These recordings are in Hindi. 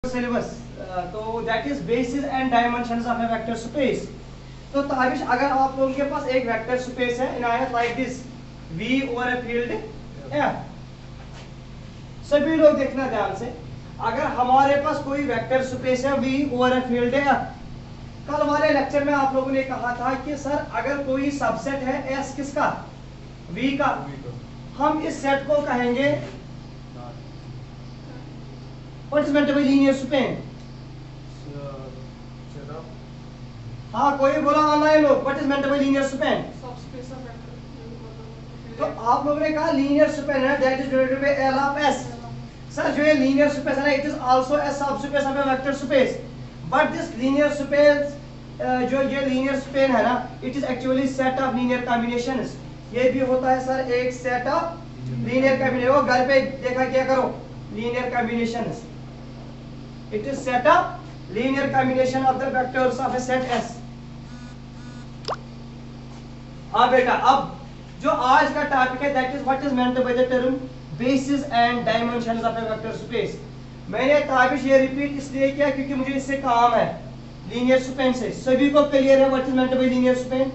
सिलेबस तो that is basis and dimensions of A vector space. तो ताबिश अगर आप लोगों के पास एक वेक्टर स्पेस है इनायत like this V over a field F, सभी लोग देखना ध्यान से, अगर हमारे पास कोई वेक्टर स्पेस है V over a field F, कल वाले लेक्चर में आप लोगों ने कहा था कि सर अगर कोई सबसेट है S किसका, V का, हम इस सेट को कहेंगे what is meant by linear span. हाँ कोई बोला ऑनलाइन लोग, what is meant by linear span. तो आप लोगों ने कहा लीनियर स्पेन है that is divided by L of S। Sir जो ये लीनियर स्पेस है ना it is also a subspace of A vector space, but this linear space जो ये लीनियर स्पेन है ना it is actually set of linear combinations. ये भी होता है सर एक सेट ऑफ लीनियर कॉम्बिनेशन। वो घर पे देखा क्या करो, linear combinations, it is set of linear combination of the vectors of a set S। हाँ बेटा, अब जो आज का टॉपिक है that is what is meant by the term basis and dimensions of a vector space। मैंने ताबिश ये रिपीट इसलिए किया क्योंकि मुझे इससे काम है लीनियर स्पेन से। सभी को क्लियर है what is meant by linear span।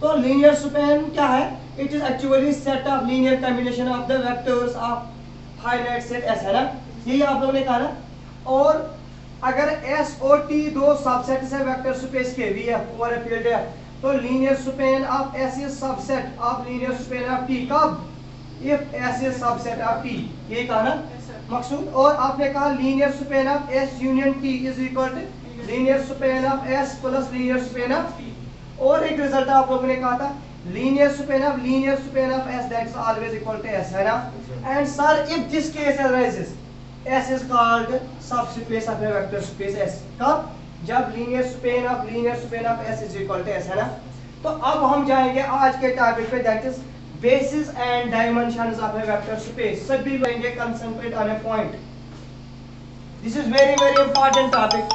तो लीनियर स्पेन क्या है, it is actually set of linear combination of the vectors of finite set S, है ना, यही आप लोगों ने कहा ना। और अगर S और T दो सबसेट्स है वेक्टर स्पेस के VF over a field F, तो linear span of S is subset of linear span of T कब, if S is subset of T, ये कहा ना मकसूद। और आपने कहा linear span of S union T is equal to linear span of S plus linear span of T। और एक रिजल्ट आप लोगों ने कहा था linear span of S that is always equal to S, है ना। And sir if this case arises S is called subspace of a vector space S। कब, जब linear span of S is equal to S, है ना। तो अब हम जाएंगे आज के टॉपिक पे that is basis and dimensions of a vector space। सभी लेंगे concentrate on a point। This is very very important topic,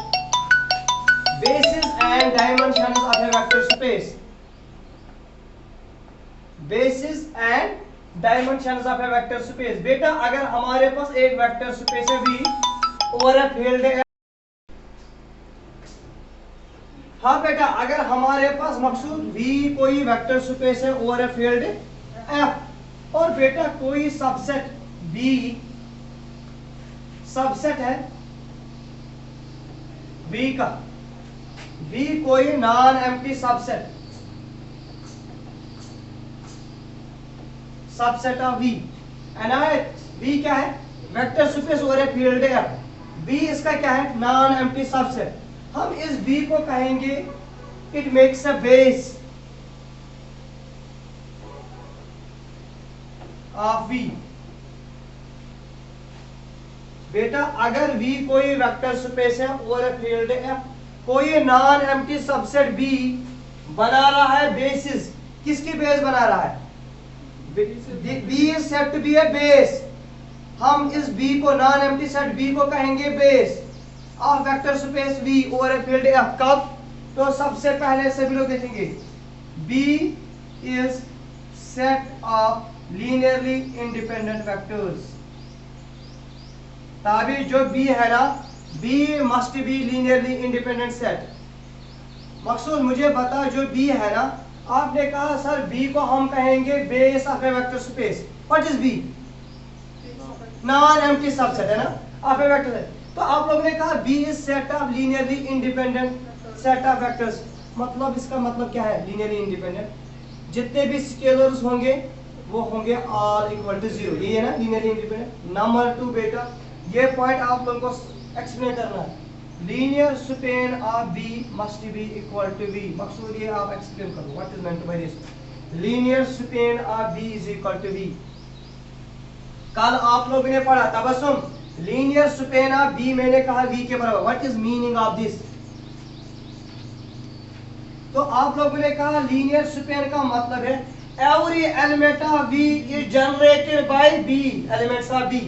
basis and dimensions of a vector space। basis and dimensions of A vector space. बेटा अगर हमारे पास एक वेक्टर स्पेस है V ओवर ए फील्ड है, हाँ बेटा अगर हमारे पास मकसूद V कोई वेक्टर स्पेस है ओवर ए फील्ड F, और बेटा कोई सबसेट B सबसेट है V का, V कोई non empty subset subset of V, एनायत V क्या है, vector space over a field है V, इसका क्या है नॉन एम्प्टी सबसेट। हम इस V को कहेंगे it makes a base of V। बेटा अगर V कोई वेक्टर स्पेस है ओवर ए फील्ड F, कोई नॉन एम्प्टी सबसेट B बना रहा है बेसिस, किसकी बेस बना रहा है, B is said to be a base। हम इस B को नॉन एम्प्टी सेट B को कहेंगे base of vector space V over a field F। कब, तो सबसे पहले सभी लोग देखेंगे B is set of linearly independent vectors। ताबी जो B है ना, B must be linearly independent set। मकसूद मुझे बता जो B है ना, आपने कहा सर B को हम कहेंगे base of A vector space. What is B, non empty subset, है ना ऑफ ए वेक्टर स्पेस। तो आप लोगों ने कहा B is set of linearly independent set of vectors. मतलब इसका मतलब क्या है, लीनियरली इंडिपेंडेंट, जितने भी स्केलर्स होंगे वो होंगे ऑल इक्वल टू 0, ये है ना लीनियरली इंडिपेंडेंट। नंबर 2 बेटा ये पॉइंट आप लोगों को एक्सप्लेन करना है, linear span of B must be equal to V। मकसूद ये आप एक्सप्लेन करो what is meant by this, linear span of B is equal to V। कल आप लोगों ने पढ़ा Tabassum, linear span of B मैंने कहा V के बराबर, what is meaning of this. तो आप लोगों ने कहा लीनियर स्पेन का मतलब है every element of V is generated by B, elements of B,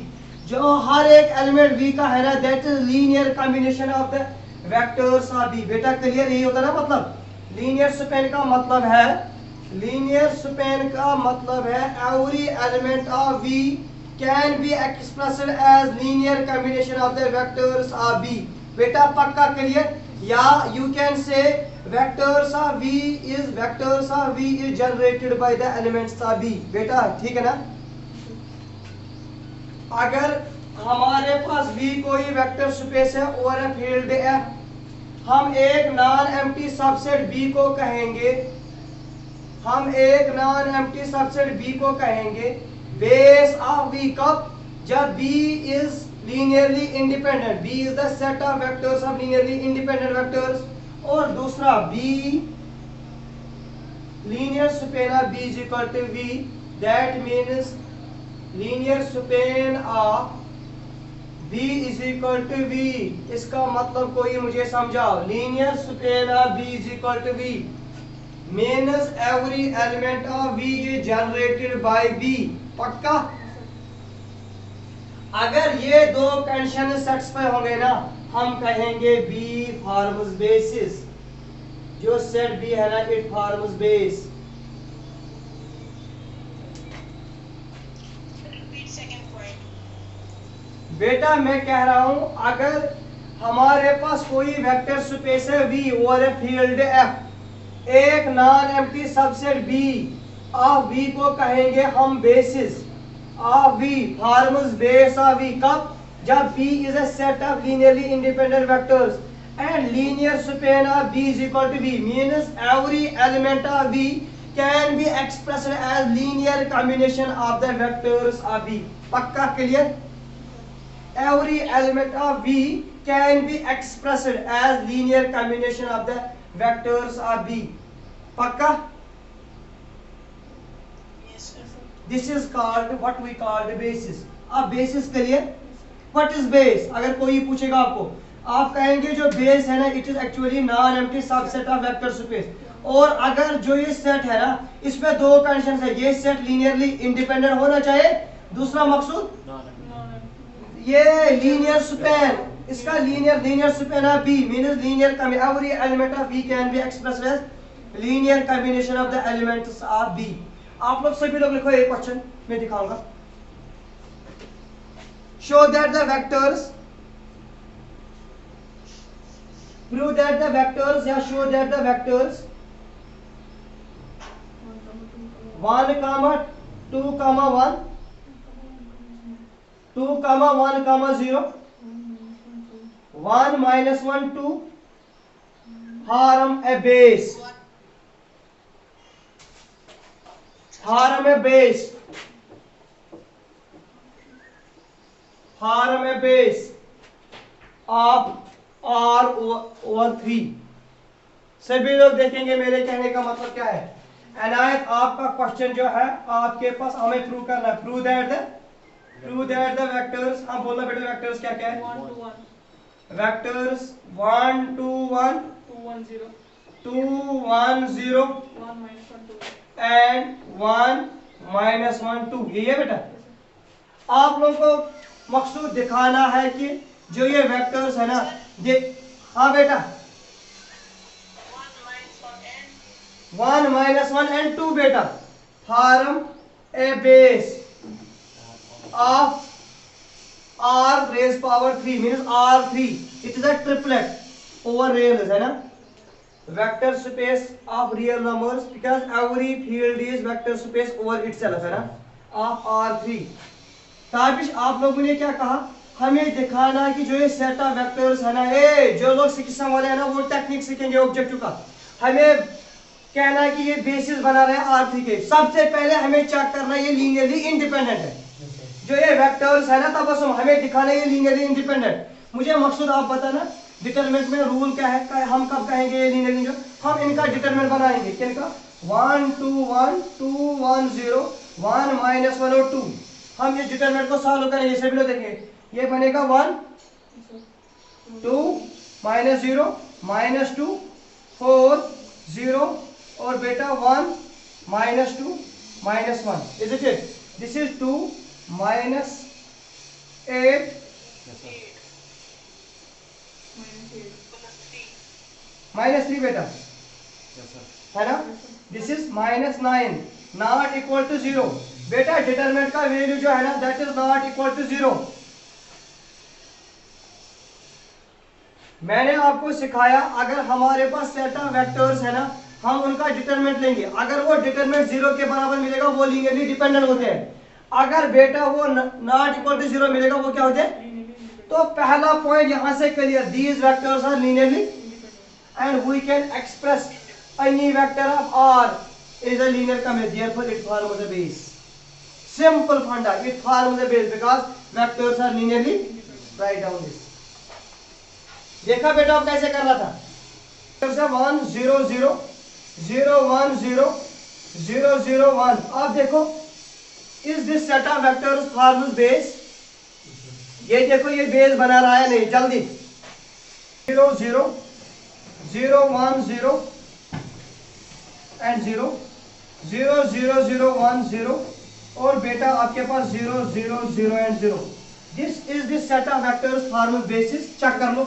जो हर एक एलिमेंट V का है ना that is linear combination of the vectors of B। बेटा क्लियर यही होता है ना, मतलब लीनियर स्पेन का मतलब है, लीनियर स्पेन का मतलब है every element of V can be expressed as linear combination of the vectors of V. बेटा पक्का क्लियर? या you can say vectors of V is generated by the elements of V. बेटा ठीक है ना? अगर हमारे पास V कोई वेक्टर स्पेस है और फील्ड F, हम एक नॉन एम्प्टी सबसेट B को कहेंगे, बेस ऑफ V कब? जब B is linearly independent, B is the set of vectors of linearly independent vectors, और दूसरा B linear span of B is equal to V, that means linear span of B is equal to V। इसका मतलब कोई मुझे समझाओ, linear span of B is equal to V means every element of V is generated by B। पक्का? अगर ये दो कंडीशन सेटिस्फाई होंगे ना, हम कहेंगे B फॉर्म्स बेसिस। जो सेट B है ना, इट फॉर्म्स बेस। बेटा मैं कह रहा हूं, अगर हमारे पास कोई वेक्टर स्पेस है V और फील्ड F, एक non empty subset B of V को कहेंगे हम basis of V, forms base of V कब? जब B is a set of linearly independent vectors and linear span of B is equal to V means every element of V can be expressed as linear combination of the vectors of V। पक्का clear? Every element of V can be expressed as linear combination of the vectors of B। पक्का? This is called what we call the basis। अब basis clear? What is base? अगर कोई पूछेगा आपको, आप कहेंगे जो base है ना, it is actually non-empty subset of vector space। और अगर जो ये सेट है ना, इसमें दो कंडीशंस है, ये सेट लीनियरली इंडिपेंडेंट होना चाहिए, दूसरा मकसूद ये लीनियर स्पेन, इसका linear span of B means linear every element of B can be expressed as linear combination of the elements of B। आप लोग सभी लोग लिखो एक क्वेश्चन मैं दिखाऊंगा। Show that the vectors, prove that the vectors या show that the vectors 1, 2, 1, 2, 1, 0, 1, -1, 2 form a base, form a base of R over 3। सभी लोग देखेंगे मेरे कहने का मतलब क्या है। अनायत आपका क्वेश्चन जो है आपके पास, हमें प्रूव करना है, प्रूव दैट द वेक्टर्स। हाँ बोलना बेटा, वेक्टर्स क्या क्या है? 1, 2, 1, वेक्टर्स 1, 2, 1, 2, 1, 0, 2, 1, 0 1, -1, 2 एंड 1, -1, 2। ये है बेटा। आप लोगों को मकसूद दिखाना है कि जो ये वेक्टर्स है ना, ये हाँ बेटा 1, -1 and 2 बेटा form A base of R raised power 3 means R3। It is a triplet over real है ना, vector space of real numbers because every field is vector space over itself है ना, of R3। ताबिश आप लोगों ने क्या कहा, हमें दिखाना कि जो ये सेट ऑफ वेक्टर्स है ना, जो लोग सिक्स वाले हैं ना वो टेक्निक सीखेंगे ऑब्जेक्टिव का, हमें कहना है कि ये बेसिस बना रहे हैं R3 के। सबसे पहले हमें चेक करना ये लीनियरली इंडिपेंडेंट है, जो ये वेक्टर्स है ना, तब हमें दिखाना ये लीनियरली इंडिपेंडेंट। मुझे मकसूद आप बताना डिटरमिनेंट में रूल क्या है, हम कब कहेंगे ये लीनियरली, हम इनका डिटरमिनेंट बनाएंगे किनका, 1, 2, 1, 2, 1, 0, 1, -1 और 2। हम इस डिटरमिनेंट को सॉल्व करेंगे, सभी लोग देखेंगे, ये बनेगा 1, 2, -0, -2, 4, 0 और बेटा 1, -2, -1। Is it? दिस इज 2, -8, -3 बेटा है ना, this is -9 not equal to 0, बेटा डिटरमिनेंट का वैल्यू जो है ना that is not equal to 0। मैंने आपको सिखाया अगर हमारे पास सेट ऑफ वेक्टर्स है ना हम उनका डिटरमिनेंट लेंगे, अगर वो डिटरमिनेंट 0 के बराबर मिलेगा वो लीनियरली डिपेंडेंट होते हैं, अगर बेटा वो नॉट इक्वल टू 0 मिलेगा वो क्या होते हैं। तो पहला पॉइंट यहां से clear, these vectors are linearly and we can express any vector of R is a linear combination, therefore it forms a base. Simple funda, it forms a base because vectors are linearly. Write down this. देखा बेटा अब कैसे करना था। 1 0 0 0 1 0 0 0 1। अब देखो is this set of vectors forms base। ये देखो ये बेस बना रहा है नहीं, जल्दी 0 0 0 1 0 and 0 0 0 0 1 0 और बेटा आपके पास 0 0 0 and 0। This is this set of vectors form basis. Check कर लो